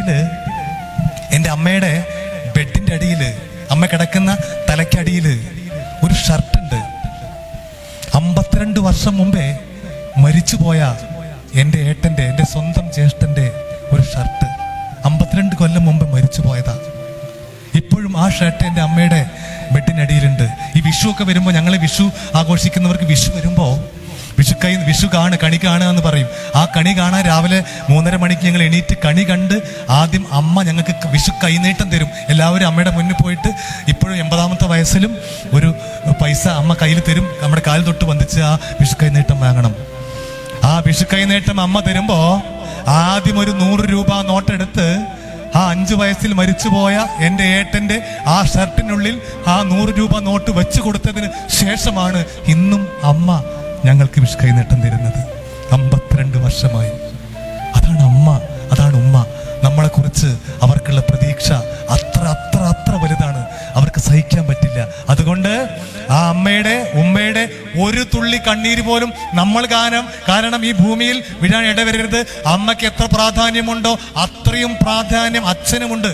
വീട്ടില് എൻ്റെ അമ്മയുടെ ബെഡിന്റെ അടിയില്, അമ്മ കിടക്കുന്ന തലയ്ക്കടിയില് ഒരു ഷർട്ടുണ്ട്. 52 വർഷം മുമ്പേ മരിച്ചുപോയ എൻ്റെ ഏട്ടൻ്റെ, എൻ്റെ സ്വന്തം ജ്യേഷ്ഠന്റെ ഒരു ഷർട്ട്. 52 കൊല്ലം മുമ്പ് മരിച്ചു പോയതാ. ഇപ്പോഴും ആ ഷർട്ട് എൻ്റെ അമ്മയുടെ ബെഡിനടിയിലുണ്ട്. ഈ വിഷു ഒക്കെ വരുമ്പോൾ, ഞങ്ങൾ വിഷു ആഘോഷിക്കുന്നവർക്ക് വിഷു വരുമ്പോൾ വിഷു കണി കാണുക എന്ന് പറയും. ആ കണി കാണാൻ രാവിലെ 3:30 മണിക്ക് ഞങ്ങൾ എണീറ്റ് കണി കണ്ട് ആദ്യം അമ്മ ഞങ്ങൾക്ക് വിഷു കൈനീട്ടം തരും. എല്ലാവരും അമ്മയുടെ മുന്നിൽ പോയിട്ട് ഇപ്പോഴും 80ാമത്തെ വയസ്സിലും ഒരു പൈസ അമ്മ കയ്യിൽ തരും. നമ്മുടെ കാലിൽ തൊട്ട് വന്നിച്ച് ആ വിഷു കൈനീട്ടം വാങ്ങണം. ആ വിഷു കൈനീട്ടം അമ്മ തരുമ്പോ ആദ്യം ഒരു 100 രൂപ നോട്ടെടുത്ത് ആ 5 വയസ്സിൽ മരിച്ചുപോയ എൻ്റെ ഏട്ടൻ്റെ ആ ഷർട്ടിനുള്ളിൽ ആ 100 രൂപ നോട്ട് വെച്ചു കൊടുത്തതിന് ശേഷമാണ് ഇന്നും അമ്മ ഞങ്ങൾക്ക് വിഷു കൈനീട്ടം തരുന്നത്. 52 വർഷമായി. അതാണ് അമ്മ, അതാണ് ഉമ്മ. നമ്മളെക്കുറിച്ച് അവർക്കുള്ള പ്രതീക്ഷ അത്ര അത്ര അത്ര വലുതാണ്. അവർക്ക് സഹിക്കാൻ പറ്റില്ല. അതുകൊണ്ട് ആ അമ്മയുടെ, ഉമ്മയുടെ ഒരു തുള്ളി കണ്ണീര് പോലും നമ്മൾ കാരണം ഈ ഭൂമിയിൽ വിടാൻ ഇടവരരുത്. അമ്മയ്ക്ക് എത്ര പ്രാധാന്യമുണ്ടോ അത്രയും പ്രാധാന്യം അച്ഛനുമുണ്ട്.